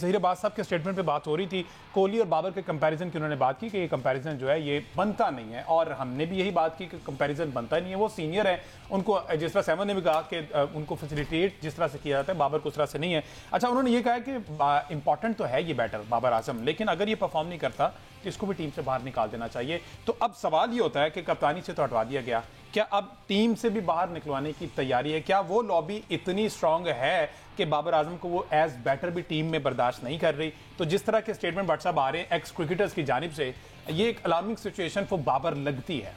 ظہیر عباس صاحب کے اسٹیٹمنٹ پہ بات ہو رہی تھی کوہلی اور بابر کے کمپیریزن کی، انہوں نے بات کی کہ یہ کمپیریزن جو ہے یہ بنتا نہیں ہے، اور ہم نے بھی یہی بات کی کہ کمپیریزن بنتا نہیں ہے. وہ سینئر ہیں، ان کو جس طرح سیمن نے بھی کہا کہ ان کو فیسیلیٹیٹ جس طرح سے کیا جاتا ہے بابر کو اس طرح سے نہیں ہے. اچھا، انہوں نے یہ کہا کہ امپورٹنٹ تو ہے یہ بیٹر بابر اعظم، لیکن اگر یہ پرفارم نہیں کرتا تو اس کو بھی ٹیم سے باہر نکال دینا چاہیے. تو اب سوال یہ ہوتا ہے کہ کپتانی سے تو ہٹوا دیا گیا، کیا اب ٹیم سے بھی باہر نکلوانے کی تیاری ہے؟ کیا وہ لابی اتنی اسٹرانگ ہے کہ بابر اعظم کو وہ ایز بیٹر بھی ٹیم میں برداشت نہیں کر رہی؟ تو جس طرح کے اسٹیٹمنٹ بٹ صاحب آ رہے ہیں ایکس کرکٹرز کی جانب سے، یہ ایک الارمنگ سچویشن فور بابر لگتی ہے.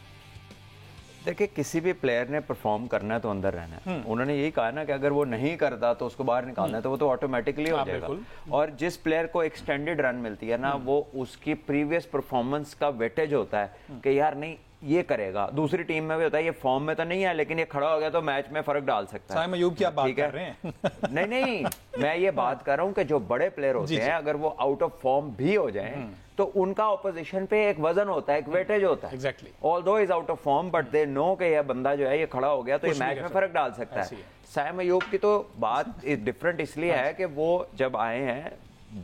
دیکھیں، کسی بھی پلیئر نے پرفارم کرنا ہے تو اندر رہنا ہے. انہوں نے یہی کہا نا کہ اگر وہ نہیں کرتا تو اس کو باہر نکالنا ہے، تو وہ تو آٹومیٹکلی ہو جائے گا. اور جس پلیئر کو ایکسٹینڈڈ رن ملتی ہے نا، وہ اس کی پریویس پرفارمنس کا ویٹیج ہوتا ہے کہ یار نہیں یہ کرے گا. دوسری ٹیم میں بھی ہوتا ہے یہ فارم میں تو نہیں ہے لیکن یہ کھڑا ہو گیا تو میچ میں فرق ڈال سکتا ہے. سائم ایوب کی آپ بات کر رہے ہیں؟ نہیں، میں یہ بات کر رہا ہوں کہ جو بڑے پلیئر ہوتے ہیں اگر وہ آؤٹ آف فارم بھی ہو جائیں تو ان کا اپوزیشن پہ ایک وزن ہوتا ہے، ایک ویٹیج ہوتا ہے. although is out of form but they know کہ یہ بندہ جو ہے یہ کھڑا ہو گیا تو یہ میچ میں فرق ڈال سکتا ہے. سائم ایوب کی تو بات ڈفرنٹ اس لیے ہے کہ وہ جب آئے ہیں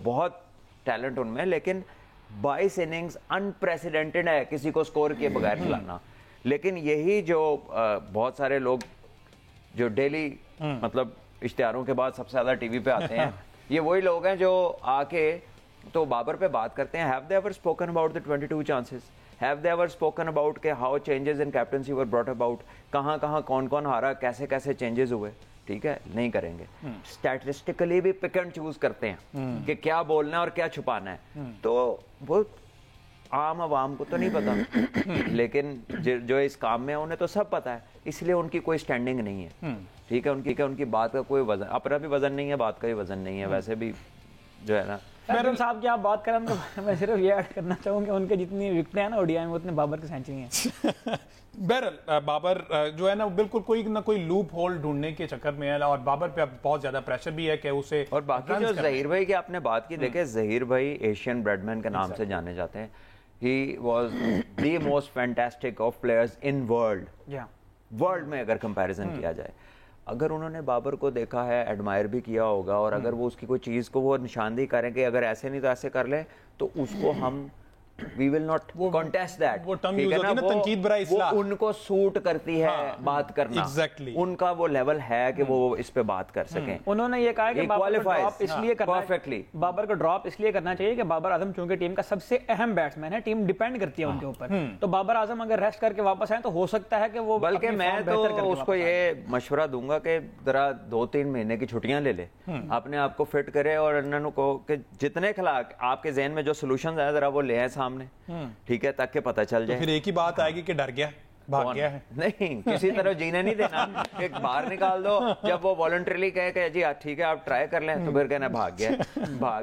بہت ٹیلنٹ ان میں، لیکن 22 اننگز انپریسیڈنٹڈ ہے کسی کو سکور کیے بغیر کھلانا. لیکن یہی جو بہت سارے لوگ جو ڈیلی مطلب اشتہاروں کے بعد سب سے زیادہ ٹی وی پہ آتے ہیں، یہ وہی لوگ ہیں جو آ کے تو بابر پہ بات کرتے ہیں. have they ever spoken about the 22 chances? have they ever spoken about کہ how changes in captaincy were brought about؟ کہاں کہاں کون کون ہارا، کیسے کیسے چینجز ہوئے؟ ٹھیک ہے، نہیں کریں گے. اسٹیٹسٹیکلی بھی پک اینڈ چوز کرتے ہیں کہ کیا بولنا ہے اور کیا چھپانا ہے. تو وہ عام عوام کو تو نہیں پتا، لیکن جو اس کام میں انہیں تو سب پتا ہے، اس لیے ان کی کوئی اسٹینڈنگ نہیں ہے. ٹھیک ہے، ان کی بات کا کوئی وزن، اپنا بھی وزن نہیں ہے، بات کا بھی وزن نہیں ہے. ویسے بھی جو ہے نا میرن صاحب کی آپ بات کریں تو میں صرف یہ ایڈ کرنا چاہوں کہ ان کے جتنی وکٹیں ہیں نا اوڈیائی میں اتنے بابر کی سینچری ہیں. بہرحال بابر جو ہے نا بالکل کوئی نہ کوئی لوپ ہول ڈھونڈنے کے چکر میں ہے، اور بابر پہ اب بہت زیادہ پریشر بھی ہے کہ اسے. اور باقی جو ظہیر بھائی کی آپ نے بات کی، دیکھیں ظہیر بھائی ایشین بریڈ مین کے نام سے جانے جاتے ہیں. He was the most fantastic of players in world میں اگر کمپیریزن کیا جائے. اگر انہوں نے بابر کو دیکھا ہے، ایڈمائر بھی کیا ہوگا، اور اگر وہ اس کی کوئی چیز کو وہ نشاندہی کریں کہ اگر ایسے نہیں تو ایسے کر لیں، تو اس کو ہم we will not contest that. وہ ٹرم یوز ہوتی ہے نا، تنقید برائے اصلاح، وہ ان کو سوٹ کرتی ہے بات کرنا. ان کا وہ لیول ہے کہ وہ اس پہ بات کر سکیں. انہوں نے یہ کہا کہ بابر کو ڈراپ اس لیے کرنا ہے، بابر کو ڈراپ اس لیے کرنا چاہیے کہ بابر اعظم چونکہ ٹیم کا سب سے اہم بیٹسمین ہے، ٹیم ڈیپینڈ کرتی ہے ان کے اوپر. تو بابر اعظم اگر ریسٹ کر کے واپس آئیں تو ہو سکتا ہے کہ وہ، بلکہ میں تو اس کو یہ مشورہ دوں گا کہ ذرا 2-3 مہینے کی چھٹیاں لے لے، اپنے آپ کو فٹ کرے، اور انہوں کو کہ جتنے خلاق آپ کے ذہن میں جو سولوشنز ہیں ذرا وہ لے آئیں سامنے. ٹھیک ہے، تاکہ پتہ چل جائے. پھر ایک ہی بات آئے گی کہ ڈر گیا، بھاگ گیا ہے. نہیں، کسی طرح جینے نہیں دینا. ایک باہر نکال دو، جب وہ والنٹریلی کہے کہ جی ٹھیک ہے آپ ٹرائی کر لیں، تو پھر کہنا بھاگ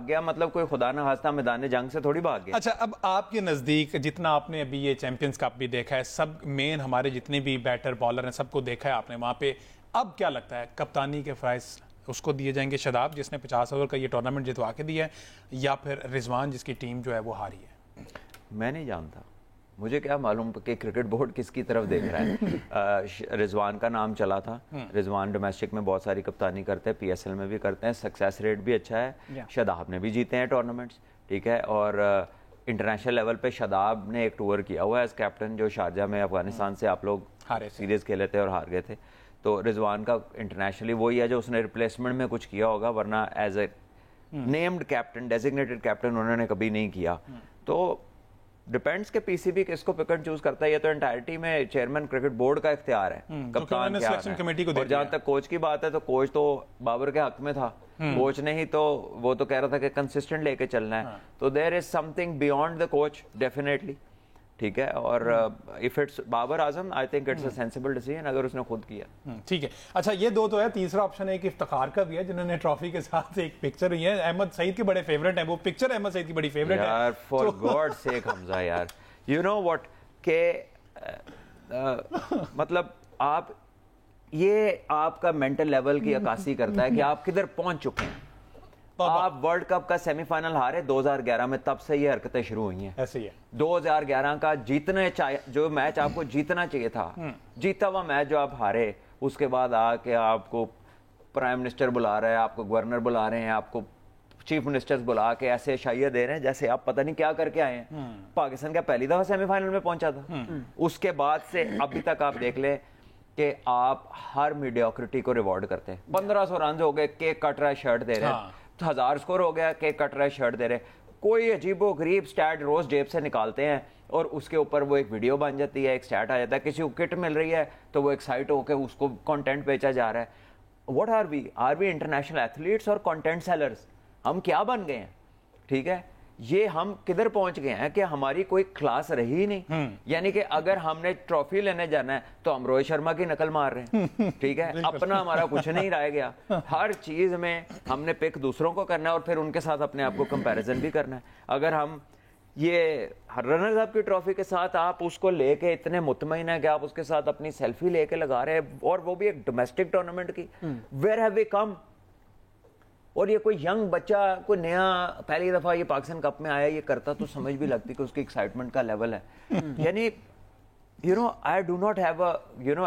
گیا مطلب کوئی خدا نہ خواستہ میدان جنگ سے تھوڑی بھاگ گیا. اچھا، اب آپ کے نزدیک جتنا آپ نے ابھی یہ چیمپئنز کپ بھی دیکھا ہے، سب مین ہمارے جتنے بھی بیٹر بالر ہیں سب کو دیکھا ہے آپ نے وہاں پہ، اب کیا لگتا ہے کپتانی کے فرائض اس کو دیے جائیں گے شاداب جس نے 50 اوور کا یہ ٹورنامنٹ جتوا کے دیا ہے، یا پھر رضوان جس کی ٹیم جو ہے وہ ہاری ہے؟ میں نہیں جانتا، مجھے کیا معلوم کہ کرکٹ بورڈ کس کی طرف دیکھ رہا ہے. رضوان کا نام چلا تھا، رضوان ڈومیسٹک میں بہت ساری کپتانی کرتے ہیں، پی ایس ایل میں بھی کرتے ہیں، سکسیس ریٹ بھی اچھا ہے. شاداب نے بھی جیتے ہیں ٹورنامنٹس، ٹھیک ہے. اور انٹرنیشنل لیول پہ شاداب نے ایک ٹور کیا ہوا ہے ایز کیپٹن، جو شارجہ میں افغانستان سے آپ لوگ سیریز کھیلے تھے اور ہار گئے تھے. تو رضوان کا انٹرنیشنلی وہی ہے جو اس نے ریپلیسمنٹ میں کچھ کیا ہوگا، ورنہ as a named captain, designated captain انہوں نے کبھی نہیں کیا. تو ڈیپینڈس کہ پی سی بی کس کو پک اینڈ چوز کرتا ہے. یہ تو انٹائرٹی میں چیئرمین کرکٹ بورڈ کا اختیار ہے، کپتان کیا ہے. اور جہاں تک کوچ کی بات ہے تو کوچ تو بابر کے حق میں تھا. کوچ نے ہی تو وہ تو کہہ رہا تھا کہ کنسسٹنٹ لے کے چلنا ہے. تو there is something beyond the coach definitely, ٹھیک ہے. اور if it's Babar Azam, I think it's a sensible decision اگر اس نے خود کیا. ٹھیک ہے. اچھا، یہ دو تو ہے. تیسرا آپشن ایک افتخار کا بھی ہے، جنہوں نے ٹرافی کے ساتھ ایک پکچر ہوئی ہے. احمد سعید کے بڑے فیورٹ ہیں وہ پکچر، احمد سعید کی بڑی فیورٹ ہے یار. فار گاڈ سیک حمزہ یار، یو نو واٹ کہ مطلب آپ یہ آپ کا مینٹل لیول کی عکاسی کرتا ہے کہ آپ کدھر پہنچ چکے ہیں. آپ ورلڈ کپ کا سیمی فائنل ہارے 2011 میں، تب سے یہ حرکتیں شروع ہوئی ہیں. ایسے ہی ہے. 2011 کا جیتنا جو میچ آپ کو جیتنا چاہیے تھا، جیتا ہوا میچ جو آپ ہارے، اس کے بعد آ کے آپ کو پرائم منسٹر بلا رہا ہے، آپ کو گورنر بلا رہے ہیں، آپ کو چیف منسٹرز بلا کے ایسے اشائیہ دے رہے ہیں جیسے آپ پتہ نہیں کیا کر کے آئے ہیں. پاکستان کا پہلی دفعہ سیمی فائنل میں پہنچا تھا, اس کے بعد سے ابھی تک آپ دیکھ لیں کہ آپ ہر میڈیوکریٹی کو ریوارڈ کرتے ہیں. 1500 رنز ہو گئے, کیک کٹ رہا ہے شرٹ دے رہے ہیں, 1000 سکور ہو گیا, کیک کٹ رہا ہے شرٹ دے رہے ہیں. کوئی عجیب و غریب سٹیٹ روز جیب سے نکالتے ہیں اور اس کے اوپر وہ ایک ویڈیو بن جاتی ہے, ایک سٹیٹ آ جاتا ہے, کسی کو کٹ مل رہی ہے تو وہ ایکسائٹ ہو کے اس کو کانٹینٹ بیچا جا رہا ہے. What are we international athletes اور کانٹینٹ سیلرز؟ ہم کیا بن گئے ہیں؟ ٹھیک ہے, یہ ہم کدھر پہنچ گئے ہیں کہ ہماری کوئی کلاس رہی نہیں. یعنی کہ اگر ہم نے ٹرافی لینے جانا ہے تو ہم روہت شرما کی نقل مار رہے ہیں. ٹھیک ہے, اپنا ہمارا کچھ نہیں رہ گیا. ہر چیز میں ہم نے پک دوسروں کو کرنا ہے اور پھر ان کے ساتھ اپنے آپ کو کمپیریزن بھی کرنا ہے. اگر ہم یہ رنرز اپ کی ٹرافی کے ساتھ آپ اس کو لے کے اتنے مطمئن ہیں کہ آپ اس کے ساتھ اپنی سیلفی لے کے لگا رہے ہیں, اور وہ بھی ایک ڈومیسٹک ٹورنامنٹ کی, ویئر ہیو وی کم؟ اور یہ کوئی ینگ بچہ کوئی نیا پہلی دفعہ یہ پاکستان کپ میں آیا, یہ کرتا تو سمجھ بھی لگتی کہ اس کی ایکسائٹمنٹ کا لیول ہے. یعنی I do not have a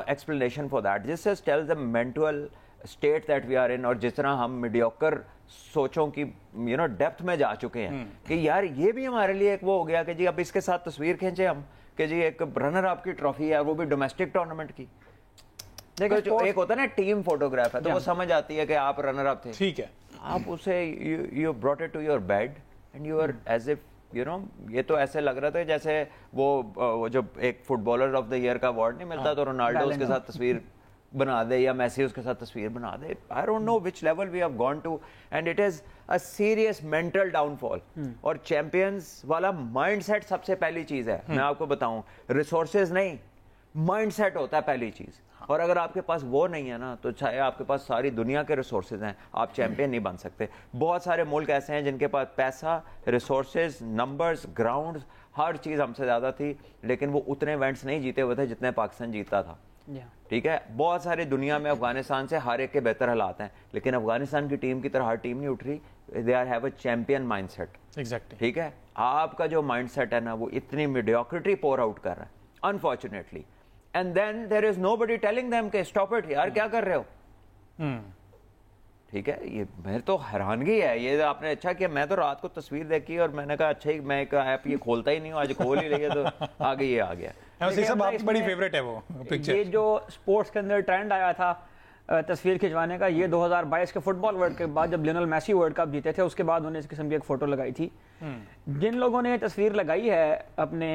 explanation for that. This just tells the mental state that we are in, اور جس طرح ہم میڈیوکر سوچوں کی ڈیپتھ میں جا چکے ہیں کہ یار یہ بھی ہمارے لیے ایک وہ ہو گیا کہ جی اب اس کے ساتھ تصویر کھینچے ہم کہ جی ایک رنر اپ کی ٹرافی ہے, وہ بھی ڈومیسٹک ٹورنامنٹ کی. دیکھو ایک ہوتا ہے نا ٹیم فوٹوگراف ہے, تو وہ سمجھ آتی ہے کہ آپ رنر اپ تھے, ٹھیک ہے, آپ اسے you brought it to your bed and you are as if یہ تو ایسے لگ رہا تھا جیسے وہ جب ایک footballer of the year کا ایوارڈ نہیں ملتا تو رونالڈو اس کے ساتھ تصویر بنا دے یا میسی اس کے ساتھ تصویر بنا دے. I don't know which level we have gone to, and it is a serious mental downfall. اور چیمپئنز والا مائنڈ سیٹ سب سے پہلی چیز ہے. میں آپ کو بتاؤں, ریسورسز نہیں, مائنڈ سیٹ ہوتا ہے پہلی چیز. اور اگر آپ کے پاس وہ نہیں ہے نا, تو چاہے آپ کے پاس ساری دنیا کے ریسورسز ہیں, آپ چیمپئن نہیں بن سکتے. بہت سارے ملک ایسے ہیں جن کے پاس پیسہ, ریسورسز, نمبرز, گراؤنڈز, ہر چیز ہم سے زیادہ تھی, لیکن وہ اتنے ایونٹس نہیں جیتے ہوئے تھے جتنے پاکستان جیتا تھا. ٹھیک ہے, بہت ساری دنیا میں افغانستان سے ہر ایک کے بہتر حالات ہیں, لیکن افغانستان کی ٹیم کی طرح ہر ٹیم نہیں اٹھ رہی. They are have a champion mind set. ٹھیک ہے, آپ کا جو مائنڈ سیٹ ہے نا وہ اتنی میڈیوکریٹی پور آؤٹ کر رہا ہے unfortunately. And then there is nobody telling them کہ stop it یار, کیا کر رہے ہو. ٹھیک ہے, یہ میرے تو حیرانگی ہے. یہ آپ نے اچھا کیا, میں تو رات کو تصویر دیکھی اور میں نے کہا اچھا ہی میں ایک ایپ یہ کھولتا ہی نہیں ہوں, آج کھول ہی لیا تو آگے یہ آ گیا. بڑی فیوریٹ ہے وہ پکچر. یہ جو اسپورٹس کے اندر ٹرینڈ آیا تھا تصویر کھنچوانے کا, یہ 2022 کے فٹ بال ورلڈ کے بعد جب لیونل میسی ورلڈ کپ جیتے تھے, اس کے بعد انہوں نے اس قسم کی ایک فوٹو لگائی تھی. جن لوگوں نے یہ تصویر لگائی ہے اپنے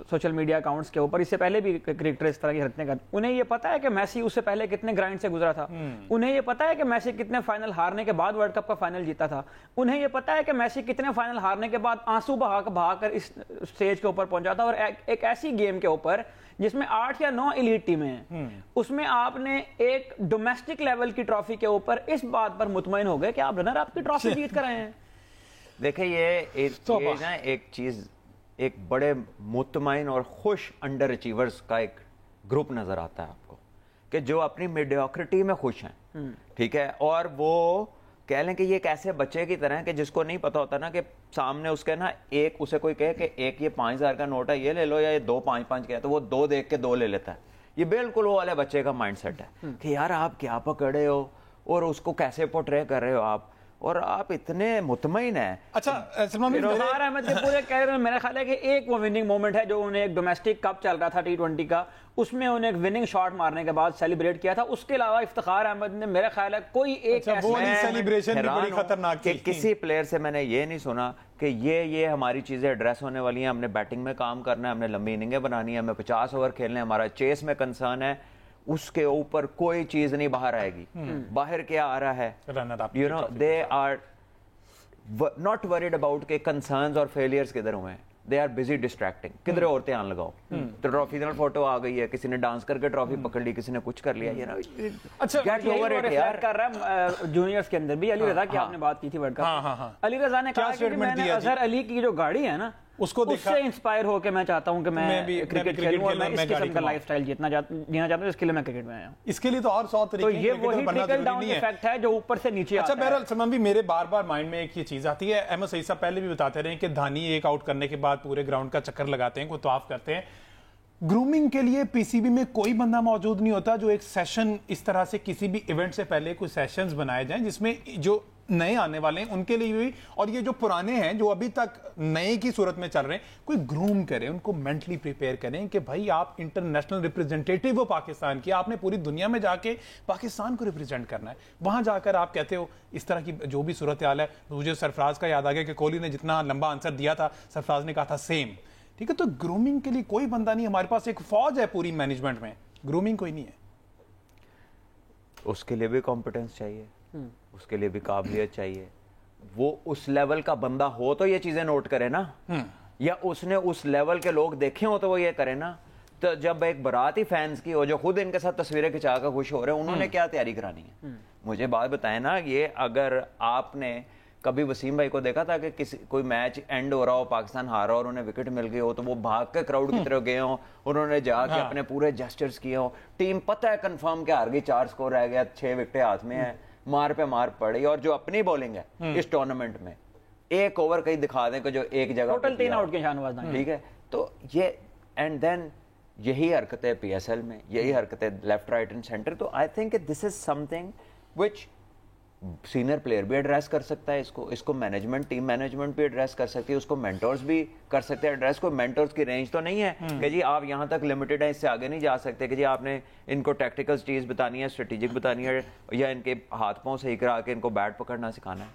سوشل میڈیا اکاؤنٹس کے اوپر, اس سے پہلے بھی کرکٹر اس طرح کی حرکتیں کرتے, انہیں یہ پتا ہے کہ میسی اس سے پہلے کتنے گرائنڈ سے گزرا تھا. انہیں یہ پتا ہے کہ میسی کتنے فائنل ہارنے کے بعد ورلڈ کپ کا فائنل جیتا تھا. انہیں یہ پتا ہے کہ میسی کتنے فائنل ہارنے کے بعد آنسو بہا کر اس اسٹیج کے اوپر پہنچا تھا. اور ایک ایسی گیم کے اوپر جس میں 8 یا 9 ایلیٹ ٹیمیں ہیں, اس میں آپ نے ایک ڈومیسٹک لیول کی ٹرافی کے اوپر اس بات پر مطمئن ہو گئے کہ آپ رنر اپ کی ٹرافی جیت کر آئے ہیں. دیکھیں یہ ایک چیز, ایک بڑے مطمئن اور خوش انڈر اچیورز کا ایک گروپ نظر آتا ہے آپ کو کہ جو اپنی میڈیوکریٹی میں خوش ہیں. ٹھیک ہے, اور وہ کہہ لیں کہ یہ ایک ایسے بچے کی طرح ہے کہ جس کو نہیں پتا ہوتا نا کہ سامنے اس کے نا ایک اسے کوئی کہے کہ ایک یہ 5000 کا نوٹ ہے یہ لے لو, یا یہ 2 5 کے, تو وہ 2 دیکھ کے 2 لے لیتا ہے. یہ بالکل وہ والے بچے کا مائنڈ سیٹ ہے کہ یار آپ کیا پکڑے ہو اور اس کو کیسے پورٹرے کر رہے ہو آپ, اور آپ اتنے مطمئن ہیں. اچھا سلمان اظہار احمد کے پورے کیریئر میں میرا خیال ہے کہ ایک وہ وننگ مومنٹ ہے جو انہیں ایک ڈومیسٹک کپ چل رہا تھا T20 کا, اس میں انہیں ایک وننگ شاٹ مارنے کے بعد سیلیبریٹ کیا تھا. اس کے علاوہ افتخار احمد نے میرا خیال ہے کوئی ایک سیلیبریشن بھی بڑی خطرناک کہ کسی پلیئر سے میں نے یہ نہیں سنا کہ یہ ہماری چیزیں ایڈریس ہونے والی ہیں, ہم نے بیٹنگ میں کام کرنا ہے, ہم نے لمبی اننگیں بنانی ہے, ہمیں 50 اوور کھیلنے, ہمارا چیس میں کنسرن ہے, اس کے اوپر کوئی چیز نہیں باہر آئے گی. باہر کیا آ رہا ہے, they are not worried about کہ concerns اور failures کدھر ہوئے ہیں. they are busy distracting. کدھر عورتیں آن لگاؤ, تو ٹرافی فوٹو آ گئی ہے, کسی نے ڈانس کر کے ٹرافی پکڑ لی, کسی نے کچھ کر لیا. اچھا کر رہا ہے جونیئرز کے اندر بھی. علی رضا کی آپ نے بات کی تھی ورلڈ کپ, علی رضا نے کہا کہ میں نے اظہر علی کی جو گاڑی ہے نا اس سے انسپائر ہو کے میں چاہتا ہوں کہ میں کرکٹ کھیلوں اور میں اس قسم کا لائف سٹائل جینا چاہتا ہوں, اس کے لیے میں کرکٹ میں آیا ہوں. اس کے لیے تو اور 100 طریقے ہیں, تو یہ وہی ٹرکل ڈاؤن ایفیکٹ ہے جو اوپر سے نیچے آتا ہے. اچھا بہرحال سلمان بھی میرے بار بار مائنڈ میں ایک یہ چیز آتی ہے, احمد سعید صاحب پہلے بھی بتاتے رہے ہیں کہ دھانی ایک آؤٹ کرنے کے بعد پورے گراؤنڈ کا چکر لگاتے ہیں, کوئی طواف کرتے ہیں. گرومنگ کے لیے پی سی بی میں کوئی بندہ موجود نہیں ہوتا جو ایک سیشن اس طرح سے کسی بھی ایونٹ سے پہلے کوئی سیشنز بنائے جائیں جس میں جو نئے آنے والے ہیں ان کے لیے بھی, اور یہ جو پرانے ہیں جو ابھی تک نئے کی صورت میں چل رہے ہیں, کوئی گروم کرے, ان کو مینٹلی پریپیئر کریں کہ بھائی آپ انٹرنیشنل ریپرزینٹیٹیو ہو پاکستان کی, آپ نے پوری دنیا میں جا کے پاکستان کو ریپرزینٹ کرنا ہے. وہاں جا کر آپ کہتے ہو اس طرح کی جو بھی صورتحال ہے. مجھے سرفراز کا یاد آ گیا کہ کوہلی نے جتنا لمبا آنسر دیا تھا سرفراز نے کہا تھا سیم. ٹھیک ہے, تو گرومنگ کے لیے کوئی بندہ نہیں, ہمارے پاس ایک فوج ہے پوری مینجمنٹ میں, گرومنگ کوئی نہیں ہے. اس کے لیے بھی کمپٹنس چاہیے, اس کے لیے بھی قابلیت چاہیے. وہ اس لیول کا بندہ ہو تو یہ چیزیں نوٹ کرے نا, یا اس نے اس لیول کے لوگ دیکھے ہو تو وہ یہ کرے نا. تو جب ایک برات ہی فینس کی ہو جو خود ان کے ساتھ تصویریں کھچا کر خوش ہو رہے ہیں, انہوں نے کیا تیاری کرانی ہے؟ مجھے بات بتائیں نا, یہ اگر آپ نے کبھی وسیم بھائی کو دیکھا تھا کہ کسی کوئی میچ اینڈ ہو رہا ہو, پاکستان ہارا اور انہیں وکٹ مل گئی ہو, تو وہ بھاگ کے کراؤڈ کی طرف گئے ہوں, انہوں نے جا کے اپنے پورے جسچرز کیے ہوں. ٹیم پتہ ہے کنفرم کہ ہار گئی, 4 سکور رہ گیا, 6 وکٹیں ہاتھ میں ہیں, مار پہ مار پڑی. اور جو اپنی بولنگ ہے اس ٹورنامنٹ میں, ایک اوور کہیں دکھا دیں کہ جو ایک جگہ ٹوٹل 3 آؤٹ کے شاہنواز, ٹھیک ہے. تو یہ اینڈ دین یہی حرکتیں پی ایس ایل میں, یہی حرکتیں لیفٹ رائٹ اینڈ سینٹر. تو I think this is something which senior player بھی ایڈریس کر سکتا ہے, اس کو مینجمنٹ, ٹیم مینجمنٹ بھی ایڈریس کر سکتی ہے, اس کو مینٹورز بھی کر سکتے ہیں ایڈریس. کوئی مینٹورز کی رینج تو نہیں ہے کہ جی آپ یہاں تک لمیٹڈ ہیں, اس سے آگے نہیں جا سکتے, کہ جی آپ نے ان کو ٹیکٹیکل چیز بتانی ہے, اسٹریٹجک بتانی ہے, یا ان کے ہاتھ پاؤں صحیح کرا کے ان کو بیٹ پکڑنا سکھانا ہے.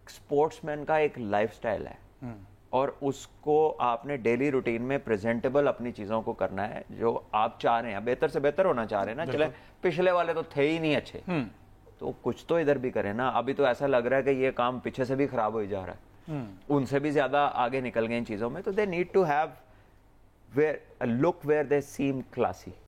اسپورٹس مین کا ایک لائف سٹائل ہے, اور اس کو آپ نے ڈیلی روٹین میں پریزنٹیبل اپنی چیزوں کو کرنا ہے جو آپ چاہ رہے ہیں, بہتر سے بہتر ہونا چاہ رہے ہیں نا. چلے پچھلے والے تو تھے ہی نہیں اچھے, تو کچھ تو ادھر بھی کریں نا. ابھی تو ایسا لگ رہا ہے کہ یہ کام پیچھے سے بھی خراب ہو جا رہا ہے, ان سے بھی زیادہ آگے نکل گئے ان چیزوں میں. تو they need to have look where they same classy.